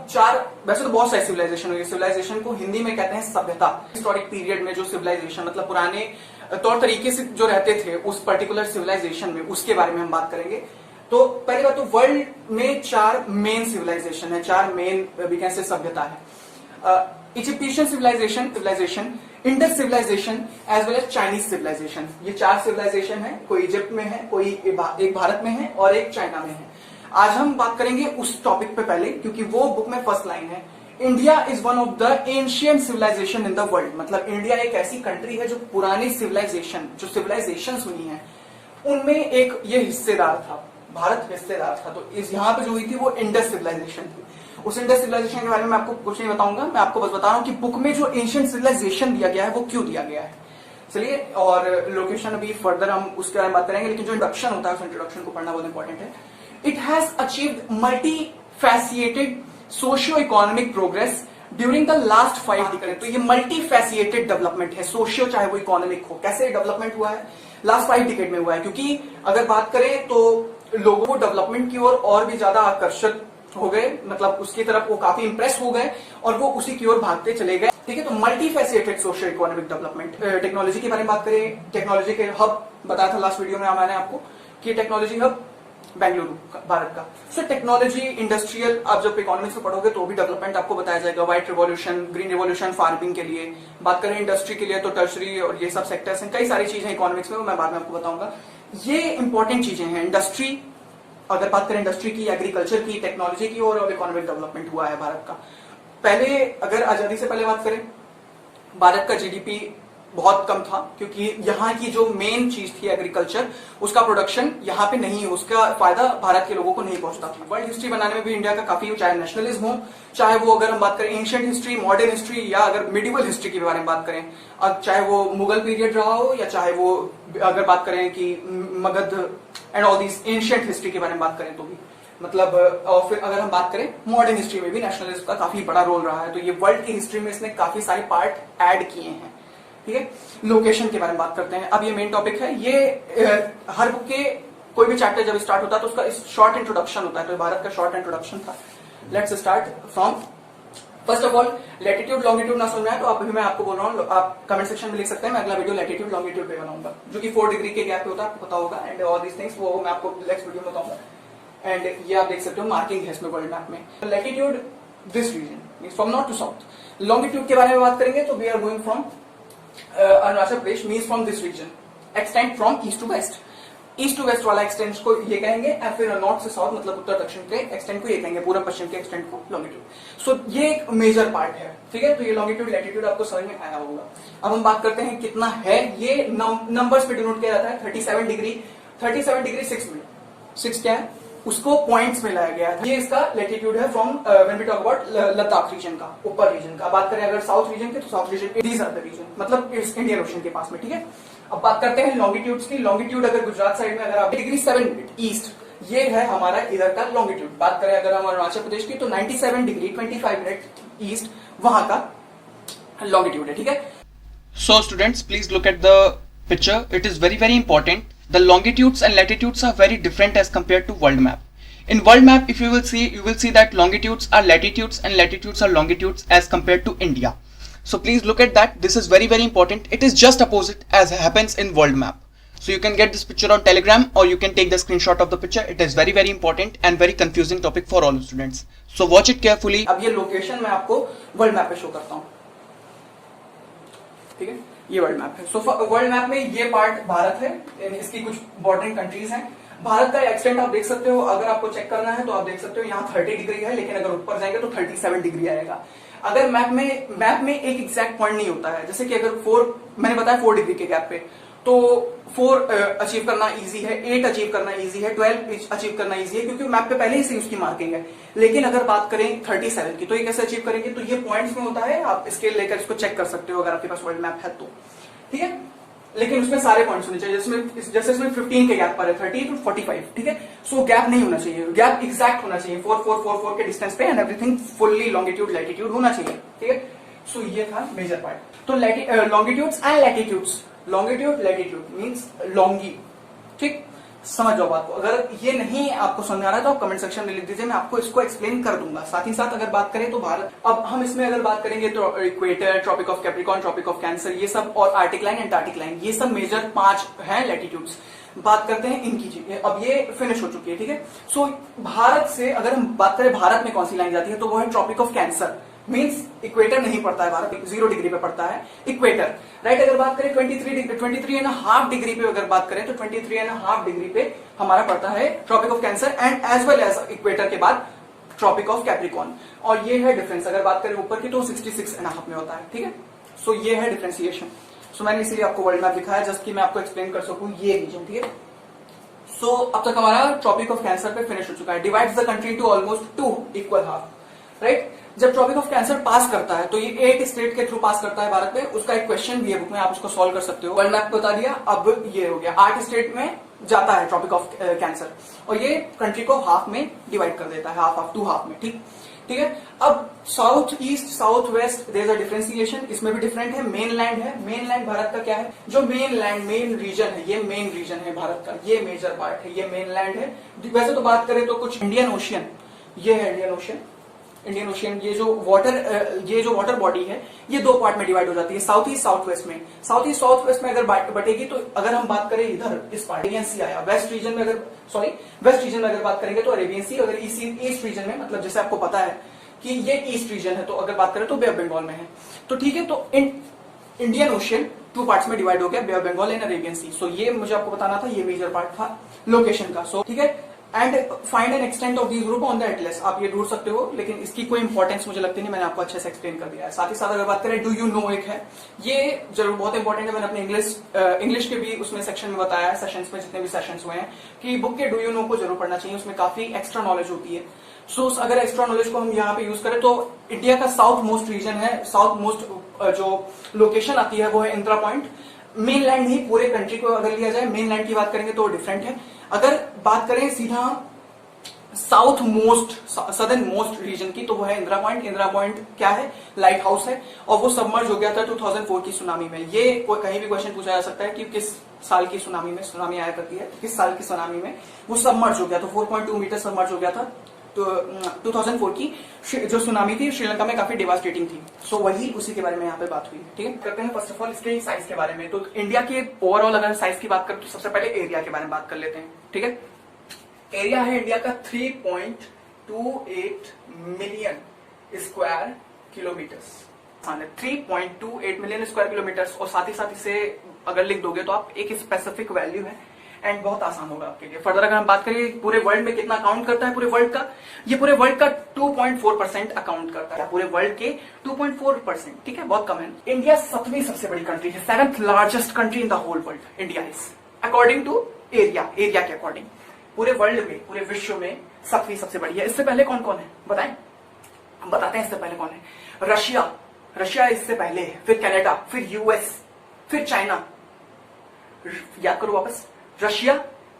चार, वैसे तो बहुत सारी सिविलाइजेशन हुई, सिविलाइजेशन को हिंदी में कहते हैं सभ्यता। हिस्टोरिक पीरियड में जो सिविलाइजेशन मतलब पुराने तौर तरीके से जो रहते थे उस पर्टिकुलर सिविलाइजेशन में, उसके बारे में हम बात करेंगे। तो पहली बात तो वर्ल्ड में चार मेन सिविलाइजेशन है, चार मेन वी कैन से सभ्यता है। Egyptian civilisation, Indus civilisation as well as Chinese civilisation. ये चार सिविलाइजेशन है, कोई इजिप्ट में है, कोई एक भारत में है और एक चाइना में है। आज हम बात करेंगे उस टॉपिक पे पहले, क्योंकि वो बुक में फर्स्ट लाइन है, India is one of the ancient civilisation in the world. मतलब इंडिया एक ऐसी कंट्री है जो पुरानी सिविलाइजेशन, जो सिविलाइजेशन हुई है उनमें एक ये हिस्सेदार था, भारत हिस्सेदार था। तो इस यहाँ पे जो हुई थी वो इंडस सिविलाइजेशन थी। उस इंडस सिविलाइजेशन के बारे में मैं आपको कुछ नहीं बताऊंगा, मैं आपको बस बता रहा हूँ कि बुक में जो एंशियंट सिविलाइजेशन दिया गया है वो क्यों दिया गया है। चलिए, और लोकेशन अभी फर्दर हम उसके बारे में बात करेंगे, लेकिन जो इंट्रोडक्शन होता है उस इंट्रोडक्शन को पढ़ना बहुत इंपॉर्टेंट है। It has achieved multifaceted socio economic progress during the last 5 decade. तो ये मल्टीफैसिएटेड डेवलपमेंट है, सोशियो चाहे वो इकोनॉमिक हो। कैसे डेवलपमेंट हुआ है? लास्ट 5 डिकेड में हुआ है, क्योंकि अगर बात करें तो लोगों को डेवलपमेंट की ओर और भी ज्यादा आकर्षित हो गए, मतलब उसकी तरफ वो काफी इंप्रेस हो गए और वो उसी की ओर भागते चले गए। ठीक है, तो मल्टीफैसिएटेड सोशियो इकोनॉमिक डेवलपमेंट। टेक्नोलॉजी के बारे में बात करें, टेक्नोलॉजी के हब बताया था लास्ट वीडियो में मैंने आपको कि टेक्नोलॉजी हब बेंगलुरु भारत का। सो टेक्नोलॉजी, इंडस्ट्रियल, आप जब इकोनॉमिक्स में पढ़ोगे तो भी डेवलपमेंट आपको बताया जाएगा। White revolution, green revolution farming के लिए बात करें, इंडस्ट्री के लिए तो टर्शरी और ये सब सेक्टर्स हैं, कई सारी चीजें इकोनॉमिक्स में, मैं बाद में आपको बताऊंगा। ये इंपॉर्टेंट चीजें हैं। इंडस्ट्री, अगर बात करें इंडस्ट्री की, एग्रीकल्चर की, टेक्नोलॉजी की और इकोनॉमिक डेवलपमेंट हुआ है भारत का। पहले अगर आजादी से पहले बात करें, भारत का जीडीपी बहुत कम था, क्योंकि यहाँ की जो मेन चीज थी एग्रीकल्चर, उसका प्रोडक्शन यहाँ पे नहीं, उसका फायदा भारत के लोगों को नहीं पहुंचता था। वर्ल्ड हिस्ट्री बनाने में भी इंडिया का काफी, चाहे नेशनलिज्म हो, चाहे वो अगर हम बात करें एंशिएंट हिस्ट्री, मॉडर्न हिस्ट्री, या अगर मिडिवल हिस्ट्री के बारे में बात करें, अब चाहे वो मुगल पीरियड रहा हो या चाहे वो अगर बात करें कि Magadh and all these ancient history के बारे में बात करें तो भी, मतलब और फिर अगर हम बात करें मॉडर्न हिस्ट्री में भी नेशनलिज्म का काफी बड़ा रोल रहा है। तो ये वर्ल्ड की हिस्ट्री में इसने काफी सारे पार्ट ऐड किए हैं। ठीक है, लोकेशन के बारे में बात करते हैं। अब ये मेन टॉपिक है, ये हर बुक के कोई भी चैप्टर जब स्टार्ट होता है तो उसका शॉर्ट इंट्रोडक्शन होता है, तो भारत का शॉर्ट इंट्रोडक्शन था। Let's start from first of all latitude longitude. ना सुनना है तो अभी मैं आपको बोल रहा हूँ, आप कमेंट सेक्शन में लिख सकते हैं, मैं अगला वीडियो लैटिट्यूड लॉन्गिट्यूड पे बनाऊंगा, जो कि 4 डिग्री के गैप पे होता है, आपको पता होगा। एंड ऑल दीस थिंग्स वो मैं आपको नेक्स्ट वीडियो में बताऊंगा। एंड ये आप देख सकते हो मार्किंग है इसमें वर्ल्ड मैप में। Latitude this region from north to south. Longitude के बारे में बात करेंगे तो we are going from Arunachal Pradesh, means from this region, extend from east to west. East to west वाला एक्सटेंड को ये कहेंगे, और फिर नॉर्थ से साउथ मतलब उत्तर दक्षिण के एक्सटेंड को ये कहेंगे, पूर्व पश्चिम के एक्सटेंड को लॉन्गिट्यूड। सो ये एक मेजर पार्ट है। ठीक है, तो ये लॉन्गिट्यूड लैटिट्यूड आपको समझ में आया होगा। अब हम बात करते हैं कितना है, ये नंबर्स पे डिनोट किया जाता है। 37 डिग्री 6 मिनट, 6 क्या है उसको पॉइंट्स में लाया गया है। ये इसका लैटिट्यूड है from when we talk about Ladakh region का, ऊपर रीजन का। बात करें अगर साउथ रीजन के तो south region, these are the region, मतलब इंडियन ओशन के पास में। ठीक है, अब बात करते हैं लॉन्गिट्यूड्स की। लॉन्गिट्यूड अगर गुजरात साइड में अगर आप डिग्री 7 मिनट ईस्ट, ये है हमारा इधर का लॉन्गिट्यूड। बात करें अगर हम अरुणाचल प्रदेश की तो 97 डिग्री 25 मिनट ईस्ट वहां का लॉन्गिट्यूड है। ठीक है, so students please look at the picture, it is very important. The longitudes and latitudes are very different as compared to world map. In world map, if you will see that longitudes are latitudes and latitudes are longitudes as compared to India. So please look at that. This is very important. It is just opposite as happens in world map. So you can get this picture on Telegram or you can take the screenshot of the picture. It is very important and very confusing topic for all students. So watch it carefully. अब ये location मैं आपको world map पे show करता हूँ। ठीक है, ये वर्ल्ड मैप है। सो वर्ल्ड मैप में ये पार्ट भारत है, इसकी कुछ बॉर्डरिंग कंट्रीज हैं। भारत का एक्सटेंट आप देख सकते हो, अगर आपको चेक करना है तो आप देख सकते हो यहाँ 30 डिग्री है, लेकिन अगर ऊपर जाएंगे तो 37 डिग्री आएगा। अगर मैप में एक एग्जैक्ट पॉइंट नहीं होता है, जैसे कि अगर 4 मैंने बताया 4 डिग्री के गैप पे, तो 4 अचीव करना इजी है, 8 अचीव करना इजी है, 12 अचीव करना इजी है, क्योंकि मैप पे पहले ही उसकी मार्किंग है। लेकिन अगर बात करें 37 की, तो ये कैसे अचीव करेंगे? तो ये पॉइंट्स में होता है, आप स्केल लेकर इसको चेक कर सकते हो अगर आपके पास वर्ल्ड मैप है तो। ठीक है, लेकिन उसमें सारे पॉइंट्स होने चाहिए, जैसे इसमें 15 के गैप पर है, 30 टू 45। ठीक है, सो गैप नहीं होना चाहिए, गैप एग्जैक्ट होना चाहिए 4 के डिस्टेंस पे, and everything fully longitude latitude होना चाहिए। ठीक है, सो ये था मेजर पार्ट। तो longitudes and latitudes, longitude latitude means Longi. ठीक, समझ जाओ बात को। अगर ये नहीं आपको समझ आ रहा है तो आप कमेंट सेक्शन में लिख दीजिए, मैं आपको इसको एक्सप्लेन कर दूंगा। साथ ही साथ अगर बात करें तो भारत, अब हम इसमें अगर बात करेंगे तो equator, tropic of Capricorn, tropic of Cancer, ये सब, और आर्टिक लाइन, एंटार्क्टिक लाइन, ये सब मेजर 5 हैं लैटिट्यूड्स। बात करते हैं इनकी जी। अब ये फिनिश हो चुकी है, ठीक है। सो भारत से अगर हम बात करें भारत में कौन सी लाइन जाती है तो वो है tropic of Cancer, means equator नहीं पड़ता है भारत, 0 डिग्री पे पड़ता है इक्वेटर, राइट। अगर बात करें 23.5 डिग्री पे अगर बात करें तो 23.5 डिग्री पे हमारा पड़ता है tropic of Cancer, and as well as equator के बाद ट्रॉपिक ऑफ कैप्रिकॉर्न। और ये है डिफरेंस, अगर बात करें ऊपर की तो 66.5 में होता है, ठीक है। सो ये है डिफरेंशिएशन। सो मैंने इसीलिए आपको वर्ल्ड मैप दिखाया जस्ट कि मैं आपको एक्सप्लेन कर सकूं ये रीजन, ठीक है। सो अब तक हमारा ट्रॉपिक ऑफ कैंसर पे फिनिश हो चुका है। Divides the country to almost 2 equal half, right. जब ट्रॉपिक ऑफ कैंसर पास करता है तो ये 8 स्टेट के थ्रू पास करता है भारत में। उसका एक क्वेश्चन भी है बुक में, आप उसको सॉल्व कर सकते हो। वर्ल्ड मैप बता दिया, अब ये हो गया 8 स्टेट में जाता है ट्रॉपिक ऑफ कैंसर, और ये कंट्री को हाफ में डिवाइड कर देता है, हाफ टू हाफ में, ठीक है। अब south east, south west, there is a differentiation, इसमें भी डिफरेंट है। मेन लैंड है, मेन लैंड भारत का क्या है, जो मेन लैंड, मेन रीजन है, ये मेन रीजन है भारत का, ये मेजर पार्ट है, ये मेन लैंड है। वैसे तो बात करें तो कुछ इंडियन ओशियन, ये है इंडियन ओशियन, इंडियन ओशियन, ये जो वाटर बॉडी है ये 2 पार्ट में डिवाइड हो जाती है, साउथ ईस्ट साउथ वेस्ट में। साउथ ईस्ट साउथ वेस्ट में अगर बटेगी तो अगर हम बात करें इधर इस पार्ट अरेबियन सी आया, वेस्ट रीजन में अगर बात करेंगे तो अरेबियन सी, अगर ईस्ट रीजन में, मतलब जैसे आपको पता है कि ये ईस्ट रीजन है, तो अगर बात करें तो बे ऑफ बंगाल में है, तो ठीक है। तो इंडियन ओशियन 2 पार्ट्स में डिवाइड हो गया, बे ऑफ बंगाल एंड अरेबियन सी। सो ये मुझे आपको बताना था, ये मेजर पार्ट था लोकेशन का। सो ठीक है, and find an extent of this group on the Atlas, आप ये ढूंढ सकते हो, लेकिन इसकी कोई इंपॉर्टेंस मुझे लगती नहीं, मैंने आपको अच्छे से एक्सप्लेन कर दिया है। साथ ही साथ अगर बात करें डू यू नो, एक है, ये जरूर बहुत इंपॉर्टेंट है। मैंने अपने इंग्लिश के भी उसमें सेक्शन में बताया है, सेशंस में जितने भी सेशंस हुए हैं, कि बुक के डू यू नो को जरूर पढ़ना चाहिए, उसमें काफी एक्स्ट्रा नॉलेज होती है। सो अगर एक्स्ट्रा नॉलेज को हम यहाँ पे यूज करें तो इंडिया का साउथ मोस्ट रीजन है, साउथ मोस्ट जो लोकेशन आती है वो है इंदिरा पॉइंट। मेन लैंड ही पूरे कंट्री को अगर लिया जाए, मेन लैंड की बात करेंगे तो डिफरेंट है। अगर बात करें सीधा south most, southern most region की, तो वो है इंदिरा पॉइंट। इंदिरा पॉइंट क्या है, लाइट हाउस है, और वो सबमर्ज हो गया था 2004 की सुनामी में। ये कहीं भी क्वेश्चन पूछा जा सकता है कि किस साल की सुनामी में, सुनामी आया करती है, किस साल की सुनामी में वो सबमर्ज हो गया, तो 4.2 मीटर सबमर्ज हो गया था। तो 2004 की जो सुनामी थी श्रीलंका में काफी डिवास्टेटिंग थी। सो वही उसी के बारे में यहाँ पे बात हुई है, ठीक है। करते हैं फर्स्ट ऑफ ऑल इसके साइज के बारे में। तो इंडिया के ओवरऑल अगर साइज की बात करें तो सबसे पहले एरिया के बारे में बात कर लेते हैं, ठीक है। एरिया है इंडिया का 3.28 million square kilometres, 3.28 million square kilometres. और साथ ही साथ इसे अगर लिख दोगे तो आप एक स्पेसिफिक वैल्यू है, एंड बहुत आसान होगा आपके लिए। फर्दर अगर हम बात करें पूरे वर्ल्ड में कितना अकाउंट करता है, पूरे वर्ल्ड का, ये पूरे वर्ल्ड का 2.4% अकाउंट करता है, पूरे वर्ल्ड के 2.4%, ठीक है, बहुत कम है। इंडिया 7वीं सबसे बड़ी कंट्री है, 7th largest country in the whole world India is, according to area के अकॉर्डिंग। पूरे वर्ल्ड में, पूरे विश्व में 7वीं सबसे बड़ी है। इससे पहले कौन कौन है बताएं, हम बताते हैं इससे पहले कौन है। रशिया इससे पहले है, फिर कनाडा, फिर यूएस, फिर चाइना। याद करो वापस, Russia,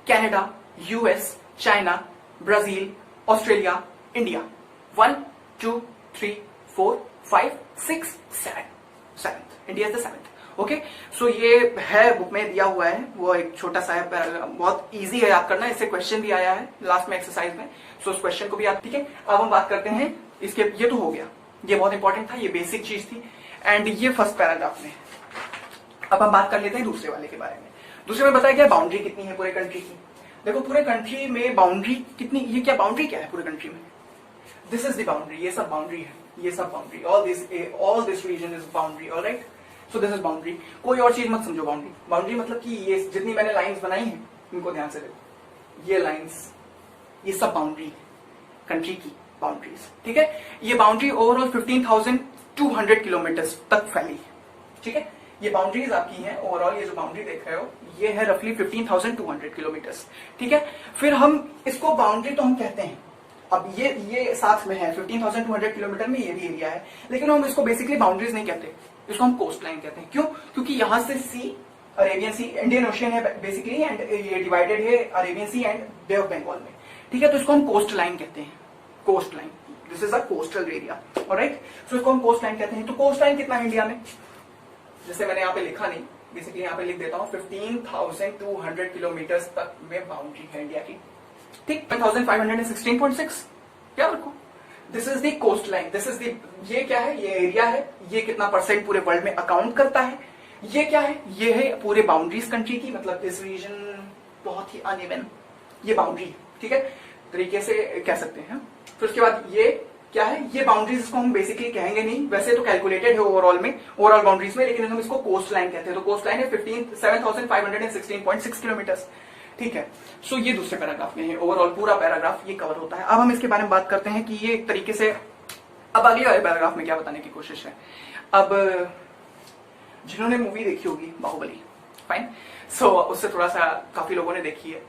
Canada, US, China, Brazil, Australia, India. 1 2 3 4 5 6 7 India is the 7th। Okay, so ये है बुक में दिया हुआ है, वो एक छोटा सा है, बहुत इजी है याद करना। इससे क्वेश्चन भी आया है लास्ट में एक्सरसाइज में, सो उस क्वेश्चन को भी याद, ठीक है। अब हम बात करते हैं इसके, ये तो हो गया, ये बहुत इंपॉर्टेंट था, ये बेसिक चीज थी, एंड ये फर्स्ट पैराग्राफ में। अब हम बात कर लेते हैं दूसरे वाले के बारे में। दूसरे में बताया गया बाउंड्री कितनी है पूरे कंट्री की। देखो पूरे कंट्री में बाउंड्री कितनी, ये क्या बाउंड्री क्या है पूरे कंट्री में, दिस इज द बाउंड्री, ये सब बाउंड्री है, ये सब boundary, all this region is boundary, alright. So this is boundary, कोई और चीज मत समझो बाउंड्री। बाउंड्री मतलब कि ये जितनी मैंने लाइंस बनाई हैं इनको ध्यान से देखो, ये लाइंस, ये सब बाउंड्री कंट्री की बाउंड्रीज, ठीक है। ये बाउंड्री ओवरऑल 15,200 किलोमीटर तक फैली है, ठीक है। ये बाउंड्रीज आपकी हैं ओवरऑल, ये जो बाउंड्री देख रहे हो ये है रफली 15,200 किलोमीटर, ठीक है। फिर हम इसको बाउंड्री तो हम कहते हैं, अब ये साथ में है 15,200 किलोमीटर में ये भी एरिया है, लेकिन हम इसको बेसिकली बाउंड्रीज नहीं कहते, इसको हम कोस्ट लाइन कहते हैं। क्यों, क्योंकि यहां से sea, Arabian Sea, Indian Ocean है बेसिकली, एंड ये डिवाइडेड है Arabian Sea and Bay of Bengal में, ठीक है। तो इसको हम कोस्ट लाइन कहते हैं, coast line, this is a coastal area, alright. So इसको हम कोस्ट लाइन कहते हैं। तो कोस्ट लाइन कितना है इंडिया में, जैसे मैंने यहाँ पे लिखा नहीं, बेसिकली यहाँ पे लिख देता हूँ 15,200 किलोमीटर तक में बाउंड्री है इंडिया की, ठीक। 1516.6 क्या रखो, this is the coast line, this is the, ये क्या है, ये एरिया है, ये कितना परसेंट पूरे वर्ल्ड में अकाउंट करता है, ये क्या है, ये है पूरे बाउंड्रीज कंट्री की, मतलब दिस रीजन बहुत ही अनइवन, ये बाउंड्री, ठीक है, तरीके से कह सकते हैं। फिर उसके बाद ये क्या है, ये बाउंड्रीज को हम बेसिकली कहेंगे नहीं, वैसे तो कैलकुलेटेड है ओवरऑल में, ओवरऑल बाउंड्रीज में, लेकिन हम इसको कोस्ट लाइन कहते हैं। तो कोस्ट लाइन है 7,516.6 किलोमीटर, ठीक है। सो ये दूसरे पैराग्राफ में है, ओवरऑल पूरा पैराग्राफ ये कवर होता है। अब हम इसके बारे में बात करते हैं कि ये एक तरीके से, अब अगले वाले पैराग्राफ में क्या बताने की कोशिश है। अब जिन्होंने मूवी देखी होगी बाहुबली, फाइन, सो उससे थोड़ा सा काफी लोगों ने देखी है,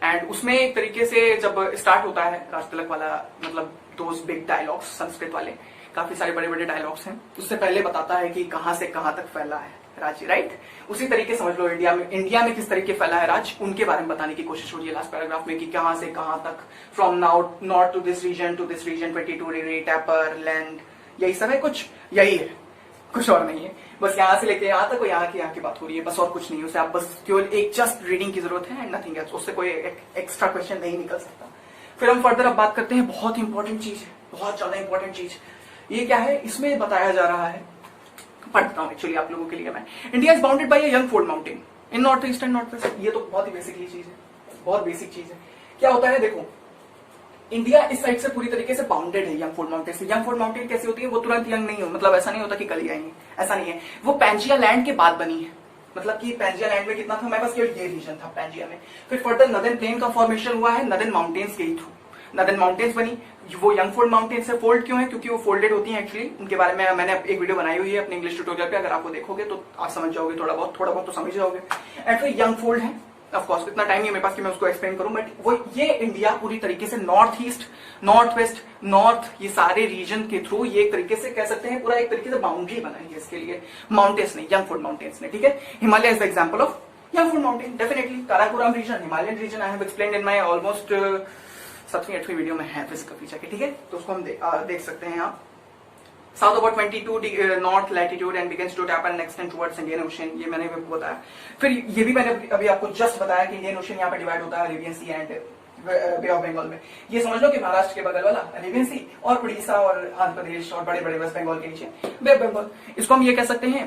एंड उसमें एक तरीके से जब स्टार्ट होता है राज तिलक वाला, मतलब दोज बिग डायलॉग्स संस्कृत वाले, काफी सारे बड़े बड़े डायलॉग्स हैं, उससे पहले बताता है कि कहां से कहां तक फैला है राज्य, राइट। उसी तरीके समझ लो इंडिया में किस तरीके फैला है राज, उनके बारे में बताने की कोशिश हो रही है लास्ट पैराग्राफ में, कि कहां से कहां तक, from north to this region 22 degree taper land, यही सब है, कुछ यही है, कुछ और नहीं है, बस यहाँ से लेके यहाँ तक यहाँ की बात हो रही है, बस और कुछ नहीं। उसे आप बस केवल एक जस्ट रीडिंग की जरूरत है एंड नथिंग एल्स, उससे कोई एक्स्ट्रा क्वेश्चन नहीं निकल सकता। फिर हम फर्दर अब बात करते हैं, बहुत इंपॉर्टेंट चीज है, बहुत ज्यादा इंपॉर्टेंट चीज, ये क्या है, इसमें बताया जा रहा है, पढ़ता हूँ एक्चुअली आप लोगों के लिए मैं। India is bounded by a young fold mountain in north east and north west, ये तो बहुत ही बेसिकली चीज है, बहुत बेसिक चीज है। क्या होता है, देखो इंडिया इस साइड से पूरी तरीके से बाउंडेड है यंगफोर्ड माउंटेन से। यंगफोर्ड माउंटेन कैसी होती है, वो तुरंत यंग नहीं हो, मतलब ऐसा नहीं होता कि कल ही आएंगे, ऐसा नहीं है, वो पैंजिया लैंड के बाद बनी है, मतलब कि पैंजिया लैंड में कितना था, हमारे पास केवल ये रीजन था पैंजिया में। फिर फर्दर नदर्न प्लेन का फॉर्मेशन हुआ है नदर्न माउंटेन्स के थ्रू, नदर्न माउंटेन्स बनी। वो यंगफोर्ड माउंटेन से फोल्ड क्यों है, क्योंकि वो फोल्डेड होती हैं एक्चुअली, उनके बारे में मैंने एक वीडियो बनाई हुई है अपने इंग्लिश ट्यूटोरियल पे, अगर आपको देखोगे तो आप समझ जाओगे, थोड़ा बहुत तो समझ जाओगे। एंड फिर यंगफोल्ड है, ऑफ कोर्स इतना टाइम नहीं है मेरे पास कि मैं उसको एक्सप्लेन करूं, बट वो ये इंडिया पूरी तरीके से north east, north west, north, ये सारे रीजन के थ्रू ये एक तरीके से कह सकते हैं पूरा एक तरीके से बाउंड्री बनाई है इसके लिए, माउंटेन्स ने, यंगफोर्ड माउंटेन्स ने, ठीक है। Himalaya is the example of young fold mountain, definitely. Karakoram region, Himalayan region, I have explained in my almost 7वीं-8वीं वीडियो में है फिजिकल फीचर के, ठीक है, तो उसको हम देख सकते हैं आप। South about 22 north latitude and begins to tap and extend towards Indian Ocean, ये मैंने आपको बताया। फिर ये भी मैंने अभी आपको जस्ट बताया कि इंडियन ओशन यहाँ पे डिवाइड होता है Arabian Sea and Bay of Bengal में। ये समझ लो कि महाराष्ट्र के बगल वाला अरेबियन सी और उड़ीसा और आंध्र प्रदेश और बड़े बड़े वेस्ट बंगाल के नीचे बे ऑफ बंगाल। इसको हम ये कह सकते हैं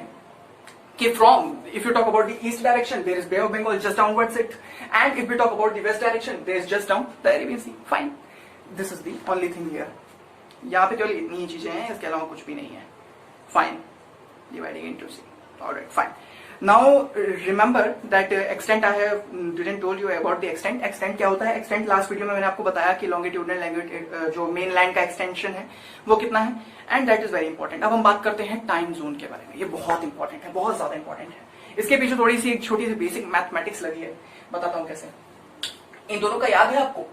कि from, if you talk about the east direction there is bay of Bengal just downwards it, and if you talk about the west direction there is just down the Arabian sea, fine, this is the only thing here. यहाँ पे केवल इतनी ही चीजें हैं, इसके अलावा कुछ भी नहीं है, fine, dividing into C, alright, fine. Now remember that extent I have didn't told you about the extent. Extent क्या होता है, extent लास्ट वीडियो में मैंने आपको बताया कि longitudinal जो मेन लाइन का एक्सटेंशन है वो कितना है, and that is very important. अब हम बात करते हैं टाइम जोन के बारे में, ये बहुत इंपॉर्टेंट है, बहुत ज्यादा इंपॉर्टेंट है। इसके पीछे थोड़ी सी एक छोटी सी बेसिक मैथमेटिक्स लगी है, बताता हूँ कैसे। इन दोनों का याद है आपको,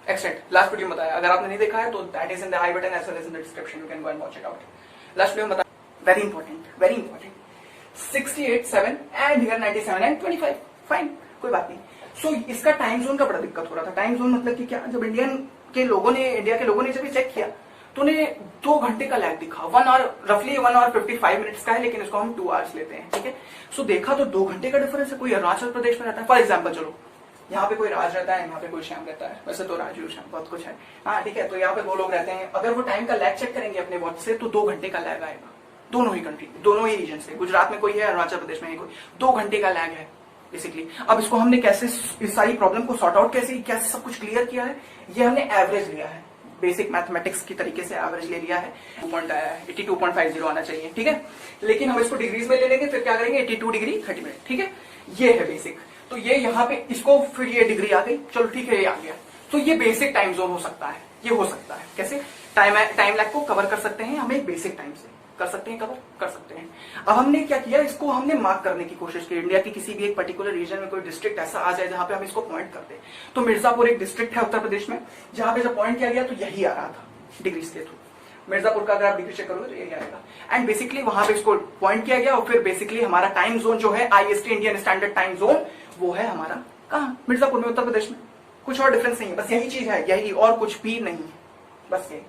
एक्सटेंट लास्ट वीडियो में बताया, अगर आपने नहीं देखा है तो that is in the i button as well as in the description, you can go and watch it out. Last video में बताया, very important 68, 7 and here 97 and 25, fine, कोई बात नहीं। सो इसका टाइम जोन का बड़ा दिक्कत हो रहा था। टाइम जोन मतलब कि क्या, जब इंडिया के लोगों ने जब चेक किया तो उन्हें 2 घंटे का लैग दिखा, 1 आवर, रफली 1 आवर 55 मिनट्स का है, लेकिन इसको हम 2 आवर्स लेते हैं, ठीक है। सो देखा तो 2 घंटे का डिफरेंस है। कोई अरुणाचल प्रदेश में रहता है फॉर एग्जाम्पल, चलो यहाँ पे कोई राज रहता है, यहाँ पे कोई श्याम रहता है, वैसे तो राजू श्याम बहुत कुछ है, हाँ ठीक है, तो यहाँ पे 2 लोग रहते हैं। अगर वो टाइम का लैग चेक करेंगे अपने वॉच से तो 2 घंटे का लैग आएगा, दोनों ही कंट्री, दोनों ही रीजन से। गुजरात में कोई है, अरुणाचल प्रदेश में कोई, 2 घंटे का लैग है बेसिकली। अब इसको हमने कैसे, इस सारी प्रॉब्लम को सॉर्ट आउट कैसे सब कुछ क्लियर किया है, ये हमने एवरेज लिया है, बेसिक मैथमेटिक्स की तरीके से एवरेज ले लिया है। 82.50 आना चाहिए, ठीक है। लेकिन हम इसको डिग्रीज में ले लेंगे, फिर क्या करेंगे 82 डिग्री 30 मिनट, ठीक है, ये है बेसिक। तो ये यहाँ पे इसको फिर ये डिग्री आ गई, चलो ठीक है, ये आ गया। तो ये बेसिक टाइम जोन हो सकता है, ये हो सकता है कैसे, टाइम लैग को कवर कर सकते हैं हम एक बेसिक टाइम से, कर सकते हैं, कवर कर सकते हैं। अब हमने क्या किया, इसको हमने मार्क करने की कोशिश की। इंडिया की किसी भी एक पर्टिकुलर रीजन में कोई डिस्ट्रिक्ट ऐसा आ जाए जहां पे हम इसको पॉइंट कर दे। तो मिर्जापुर एक डिस्ट्रिक्ट है उत्तर प्रदेश में, जहां पे जब पॉइंट किया गया तो यही आ रहा था डिग्रीज के थ्रू। मिर्जापुर का अगर आप डिग्री चेक करोगे तो यही आएगा, एंड बेसिकली वहां पे इसको पॉइंट किया गया। और फिर बेसिकली हमारा टाइम जोन जो है IST Indian standard time zone, वो है हमारा कहाँ, मिर्जापुर में, उत्तर प्रदेश में। कुछ और डिफरेंस नहीं है, बस यही चीज है, यही, और कुछ भी नहीं है, बस यही।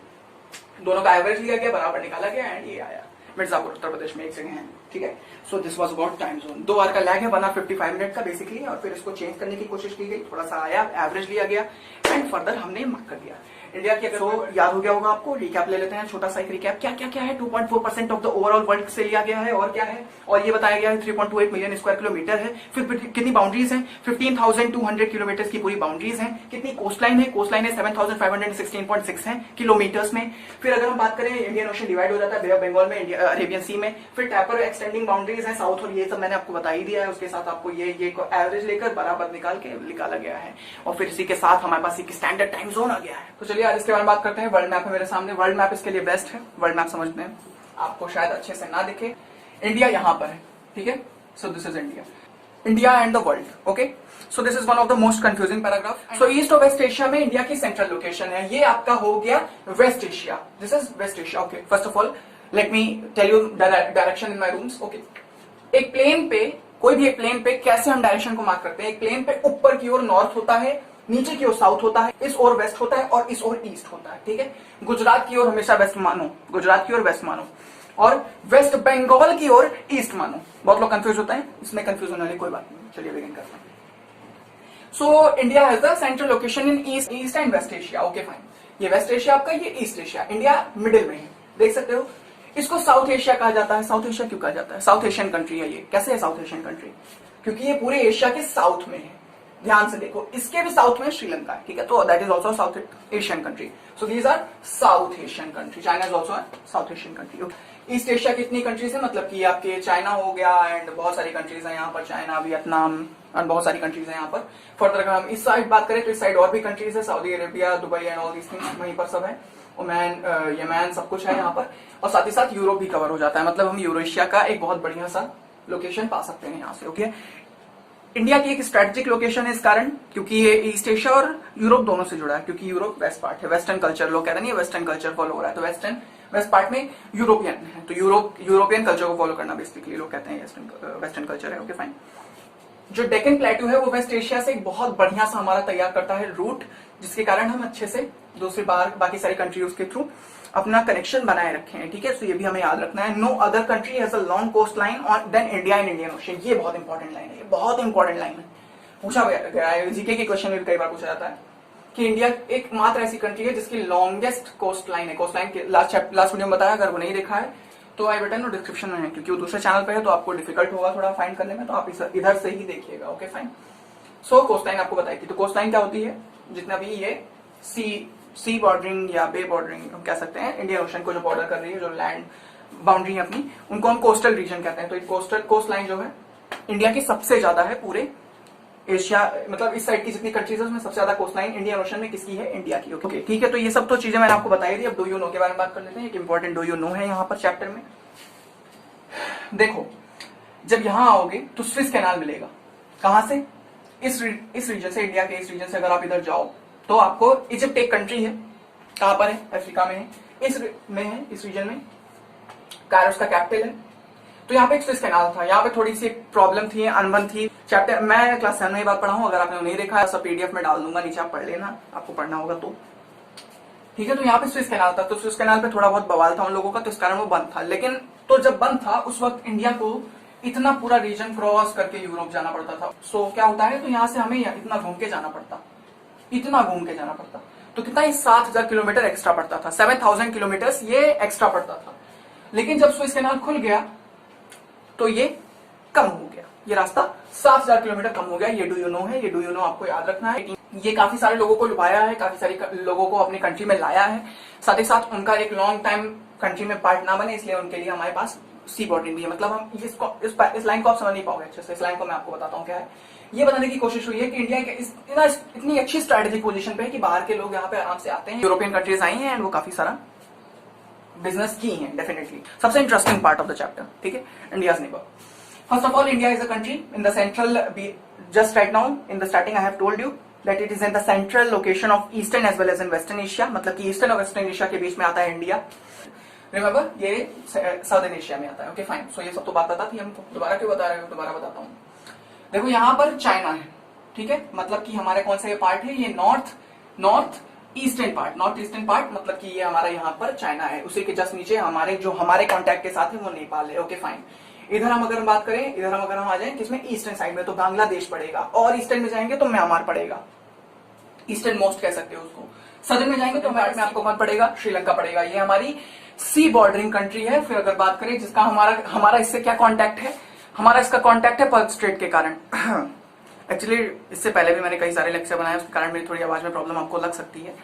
दोनों का एवरेज लिया गया, बराबर निकाला गया, एंड ये आया। मिर्जापुर उत्तर प्रदेश में एक जगह है, ठीक है। So this was got time zone, 2 hour का लैग है, 1 आवर 55 मिनट का बेसिकली, और फिर इसको चेंज करने की कोशिश की गई, थोड़ा सा आया, एवरेज लिया गया एंड फर्दर हमने मार्क कर दिया इंडिया की। सो याद हो गया होगा आपको, रिकैप ले लेते हैं, छोटा सा एक रिकैप, क्या क्या क्या है। 2.4% ऑफ द ओवरऑल वर्ल्ड से लिया गया है, और क्या है, और ये बताया गया है 3.28 मिलियन स्क्वायर किलोमीटर है। फिर कितनी बाउंड्रीज हैं, 15,200 किलोमीटर की पूरी बाउंड्रीज हैं। कितनी कोस्ट लाइन है, कोस्ट लाइन है 7,516.6 है किलोमीटर्स में। फिर अगर हम बात करें, इंडियन ओशन डिवाइड हो जाता है बे ऑफ बंगाल में, अरेबियन सी में। फिर टैपर एक्सटेंडिंग बाउंड्रीज है साउथ, और ये सब मैंने आपको बता ही दिया है। उसके साथ आपको ये एवरेज लेकर बराबर निकाल के निकाला गया है, और फिर इसी के साथ हमारे पास एक स्टैंडर्ड टाइम जोन आ गया है। तो चलिए आज इसके बारे में बात करते हैं। वर्ल्ड मैप है मेरे सामने, वर्ल्ड मैप इसके लिए बेस्ट है। वर्ल्ड मैप समझते हैं, आपको शायद अच्छे से ना दिखे, इंडिया यहां पर है, ठीक है। So this is India, India and the world, okay. So this is one of the most confusing paragraph. So east और वेस्ट एशिया में इंडिया की सेंट्रल लोकेशन है, ये आपका हो गया west Asia, this is west Asia, okay. First of all let me tell you direction in my rooms, okay. एक plane पे, कोई भी एक प्लेन पे कैसे हम डायरेक्शन को मार्क करते हैं। एक प्लेन पे ऊपर की ओर नॉर्थ होता है, नीचे की ओर साउथ होता है, इस ओर वेस्ट होता है और इस ओर ईस्ट होता है, ठीक है। गुजरात की ओर हमेशा वेस्ट मानो, गुजरात की ओर वेस्ट मानो, और वेस्ट बंगाल की ओर ईस्ट मानो। बहुत लोग कंफ्यूज होते हैं, इसमें कंफ्यूज होने वाली कोई बात नहीं। चलिए बिगिन करते हैं। So India has the central location in east and west Asia, okay fine. ये वेस्ट एशिया आपका, ये ईस्ट एशिया, इंडिया मिडिल में है, देख सकते हो। इसको साउथ एशिया कहा जाता है। साउथ एशिया क्यों कहा जाता है, साउथ एशियन कंट्री है ये। कैसे है साउथ एशियन कंट्री, क्योंकि ये पूरे एशिया के साउथ में है। ध्यान से देखो, इसके भी साउथ में श्रीलंका है, ठीक है। तो that is also south Asian country. So these are south Asian country. China is also south Asian country. East Asia कितनी कंट्रीज है, मतलब कि आपके चाइना हो गया एंड बहुत सारी कंट्रीज है यहाँ पर, चाइना, वियतनाम एंड बहुत सारी कंट्रीज है यहाँ पर। फर्दर अगर हम इस साइड बात करें तो इस साइड और भी कंट्रीज है, Saudi Arabia, Dubai and all these things, वहीं पर सब है। ओमान, यमन, सब कुछ है यहाँ पर। और साथ ही साथ यूरोप भी कवर हो जाता है, मतलब हम यूरेशिया का एक बहुत बढ़िया सा लोकेशन पा सकते हैं यहाँ से, ओके। इंडिया की एक स्ट्रेटेजिक लोकेशन है इस कारण, क्योंकि ये ईस्ट एशिया और यूरोप दोनों से जुड़ा है, क्योंकि यूरोप वेस्ट पार्ट है। वेस्टर्न कल्चर लोग कहते हैं वेस्टर्न कल्चर फॉलो हो रहा है, तो वेस्ट पार्ट में यूरोपियन है, तो यूरोपियन कल्चर को फॉलो करना बेसिकली लोग कहते हैं वेस्टर्न कल्चर है, ओके फाइन। जो डेक्कन प्लेटू है वो वेस्ट एशिया से एक बहुत बढ़िया सा हमारा तैयार करता है रूट, जिसके कारण हम अच्छे से दूसरी बाकी सारी कंट्रीज के थ्रू अपना कनेक्शन बनाए रखे हैं, ठीक है। सो ये भी हमें याद रखना है। No other country has a long coast line on then India in Indian ocean. ये बहुत इंपॉर्टेंट लाइन है, ये बहुत इंपॉर्टेंट लाइन है, पूछा गया है, जीके के क्वेश्चन में कई बार पूछा जाता है कि इंडिया एकमात्र ऐसी कंट्री है जिसकी लॉन्गेस्ट कोस्ट लाइन है। कोस्ट लाइन के लास्ट वीडियो में बताया, अगर वो नहीं देखा है तो आई बटन और डिस्क्रिप्शन में है, क्योंकि वो दूसरे चैनल पे है तो आपको डिफिकल्ट होगा थोड़ा फाइंड करने में, तो आप इधर से ही देखिएगा, ओके फाइन। सो कोस्ट लाइन आपको बताई थी, तो कोस्ट लाइन क्या होती है, जितना भी ये सी बॉर्डरिंग या बे बॉर्डरिंग हम कह सकते हैं, इंडियन ओशन को जो बॉर्डर कर रही है, जो लैंड बाउंड्री है अपनी, उनको हम कोस्टल रीजन कहते हैं। तो कोस्ट लाइन जो है इंडिया की सबसे ज्यादा है पूरे एशिया, मतलब इस साइड की जितनी कंट्रीज है उसमें सबसे ज्यादा कोस्ट लाइन इंडियन ओशन में किसकी है, इंडिया की, ओके ठीक है। तो ये सब तो चीजें मैंने आपको बताई थी। अब डू यू नो के बारे में बात कर लेते हैं। एक इंपॉर्टेंट डू यू नो है यहाँ पर चैप्टर में। देखो, जब यहां आओगे तो स्विस कैनाल मिलेगा। कहां से, इस रीजन से, इंडिया के इस रीजन से अगर आप इधर जाओ तो आपको, इजिप्ट एक कंट्री है, कहां पर है, अफ्रीका में है, इस रीजन में, कायरो उसका कैपिटल है। तो यहाँ पे एक स्विस कैनाल था, यहाँ पे थोड़ी सी प्रॉब्लम थी, अनबन थी। चैप्टर मैं क्लास 7 में ही बात पढ़ा हूँ, अगर आपने नहीं देखा है सब पीडीएफ में डाल दूंगा, नीचे आप पढ़ लेना, आपको पढ़ना होगा तो ठीक है। तो यहाँ पे स्विस कैनाल था, तो स्विस कैनाल पे थोड़ा बहुत बवाल था उन लोगों का, तो इस कारण वो बंद था। लेकिन तो जब बंद था उस वक्त इंडिया को इतना पूरा रीजन क्रॉस करके यूरोप जाना पड़ता था। सो क्या होता है, तो यहाँ से हमें इतना घूम के जाना पड़ता, तो कितना ही 7,000 किलोमीटर एक्स्ट्रा पड़ता था, 7,000 किलोमीटर ये एक्स्ट्रा पड़ता था। लेकिन जब स्विस कैनाल खुल गया तो ये कम हो गया, ये रास्ता 7,000 किलोमीटर कम हो गया। ये डू यू नो है, ये डू यू नो आपको याद रखना है। ये काफी सारे लोगों को लुभाया है, काफी सारे लोगों को अपनी कंट्री में लाया है, साथ ही साथ उनका एक लॉन्ग टाइम कंट्री में पार्ट ना बने, इसलिए उनके लिए हमारे पास सी बॉर्डरिंग भी है। मतलब हम इस लाइन को आप समझ नहीं पाओगे अच्छे से। इस लाइन को मैं आपको बताता हूँ क्या है। ये बताने की कोशिश हुई है कि इंडिया इतनी अच्छी स्ट्रेटेजिक पोजीशन पे है कि बाहर के लोग यहाँ पे आराम से आते हैं, यूरोपियन कंट्रीज आई हैं एंड वो काफी सारा बिजनेस की हैं डेफिनेटली। सबसे interesting part of the chapter, ठीक है, India's neighbour. First of all, India is a country in the central, just right now in the starting I have told you that it is in the central location of eastern as well as in western Asia, मतलब कि eastern और western Asia के बीच में आता है India. Remember, ये southern Asia में आता है, ओके फाइन। सो ये सब तो बात पता थी हमको, दोबारा क्यों बता रहे हो, दोबारा बताता हूँ। देखो यहाँ पर चाइना है, ठीक है, मतलब कि हमारे कौन सा ये पार्ट है, ये north eastern part, north eastern part मतलब कि ये हमारा यहाँ पर चाइना है, उसी के जस्ट नीचे हमारे जो हमारे कॉन्टेक्ट के साथ है वो नेपाल है। Okay fine. इधर हम अगर हम बात करें, इधर हम अगर हम आ जाएं किसमें, ईस्टर्न साइड में, तो बांग्लादेश पड़ेगा, और ईस्टर्न में जाएंगे तो म्यांमार पड़ेगा, ईस्टर्न मोस्ट कह सकते हो उसको। सदर्न में जाएंगे तो हमारे में आपको कौन पड़ेगा, श्रीलंका पड़ेगा। ये हमारी सी बॉर्डरिंग कंट्री है। फिर अगर बात करें जिसका हमारा इससे क्या कॉन्टैक्ट है, हमारा इसका कॉन्टैक्ट है पर्ल स्ट्रेट के कारण। एक्चुअली इससे पहले भी मैंने कई सारे लेक्चर बनाए, उसके कारण मेरी थोड़ी आवाज में प्रॉब्लम आपको लग सकती है,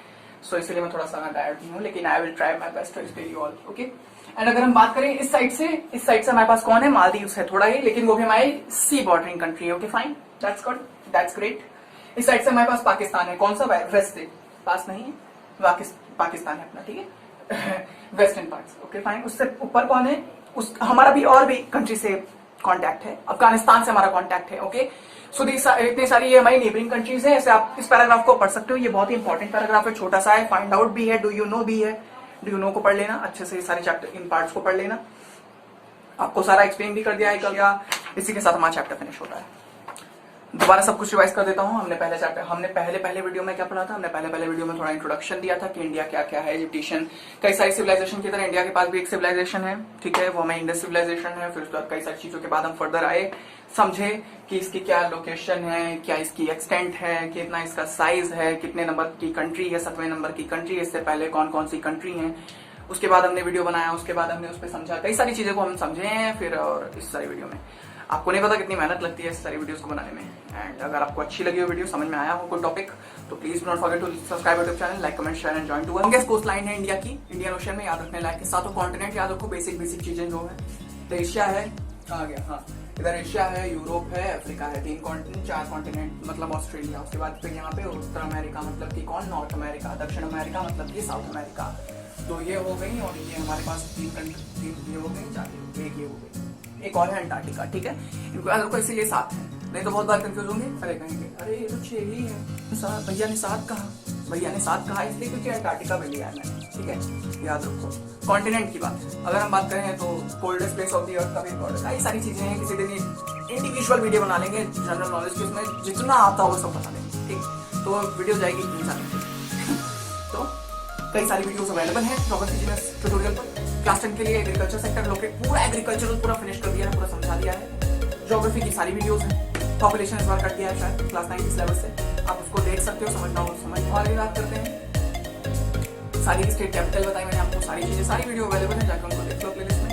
सो इसलिए मैं थोड़ा सा टायर्ड हूँ, लेकिन I will try my best to stay you all. Okay. And अगर हम बात करें इस साइड से हमारे पास कौन है, मालदीव है थोड़ा ही, लेकिन वो भी हमारी सी बॉर्डरिंग कंट्री है। Okay fine, that's good, that's great. इस साइड से हमारे पास पाकिस्तान है, कौन सा, वेस्ट से, पास नहीं है, पाकिस्तान है अपना, ठीक है, वेस्टर्न पार्ट्स। Okay fine. उससे ऊपर कौन है, हमारा भी और भी कंट्री से कॉन्टैक्ट है, अफगानिस्तान से हमारा कॉन्टैक्ट है। ओके, सो इतनी सारी ये हमारी नेबरिंग कंट्रीज है। ऐसे आप इस पैराग्राफ को पढ़ सकते हो, ये बहुत ही इंपॉर्टेंट पैराग्राफ है, छोटा सा है, फाइंड आउट भी है, डू यू नो भी है, डू यू नो को पढ़ लेना अच्छे से, सारे चैप्टर इन पार्ट्स को पढ़ लेना, आपको सारा एक्सप्लेन भी कर दिया है क्या। इसी के साथ हमारा चैप्टर फिनिश होता है। दोबारा सब कुछ रिवाइज कर देता हूँ। हमने पहले वीडियो में क्या पढ़ा था, हमने पहले वीडियो में थोड़ा इंट्रोडक्शन दिया था कि इंडिया क्या क्या है, इजिप्टिशियन, कई सारी सिविलाइजेशन की तरह इंडिया के पास भी एक सिविलाइजेशन है, ठीक है, वो हमें इंडस सिविलाइजेशन है। फिर उसके बाद कई सारी चीजों के बाद हम फर्दर आए, समझे कि इसकी क्या लोकेशन है, क्या इसकी एक्सटेंट है, कितना इसका साइज है, कितने नंबर की कंट्री है, 7वें नंबर की कंट्री, इससे पहले कौन कौन सी कंट्री है, उसके बाद हमने वीडियो बनाया, उसके बाद हमने उस पर समझा, कई सारी चीजें को हम समझे हैं। फिर और इस सारी वीडियो में आपको नहीं पता कितनी मेहनत लगती है इस सारी वीडियोस को बनाने में। एंड अगर आपको अच्छी लगी हो वीडियो, समझ में आया हो कोई टॉपिक, तो please don't forget to subscribe YouTube channel, like comment share and join to longest coast line है इंडिया की, इंडियन ओशन में, याद रखने लायक। सातों कॉन्टिनेंट याद रखो, बेसिक चीजें जो है, तो एशिया है, आ गया, हाँ, इधर एशिया है, यूरोप है, अफ्रीका है, 3 कॉन्टिनेंट, 4 कॉन्टिनेंट मतलब ऑस्ट्रेलिया, उसके बाद फिर यहाँ पे उत्तर अमेरिका मतलब कि कौन, नॉर्थ अमेरिका, दक्षिण अमेरिका मतलब कि साउथ अमेरिका। तो ये हो गई, और ये हमारे पास 3 कंट्री, ये हो गई, 4, एक ये हो गई, एक और है अंटार्कटिका, ठीक है। इनको याद रखो, इसीलिए 7 है, नहीं तो बहुत बार कंफ्यूज होंगे, अरे कहेंगे अरे ये तो 6 ही है, भैया ने 7 कहा, इसलिए क्योंकि अंटार्कटिका में लिया है मैंने, ठीक है, याद रखो। कॉन्टिनेंट की बात अगर हम बात करें तो coldest place of the earth का भी इम्पोर्टेंट, कई सारी चीजें हैं, किसी दिन इंडिविजुअल वीडियो बना लेंगे, जनरल नॉलेज की, उसमें जितना आता हो वो सब बता देंगे, ठीक। तो वीडियो जाएगी 3 साल तो कई सारी वीडियोस अवेलेबल हैं ज्योग्राफी जीएस ट्यूटोरियल पर। क्लास 10 के लिए एग्रीकल्चर सेक्टर लोकेट, पूरा एग्रीकल्चरल पूरा फिनिश कर दिया है, पूरा समझा दिया है। ज्योग्राफी की सारी वीडियोस हैं, पॉपुलेशन इस बार कर दिया है शायद क्लास 9 इस लेवल से, आप उसको देख सकते हो, समझना हो समझ। और बात करते हैं सारी स्टेट कैपिटल बताई मैंने आपको, सारी चीजें, सारी वीडियो अवेलेबल है, जाकर उनको देख लो प्लेलिस्ट में।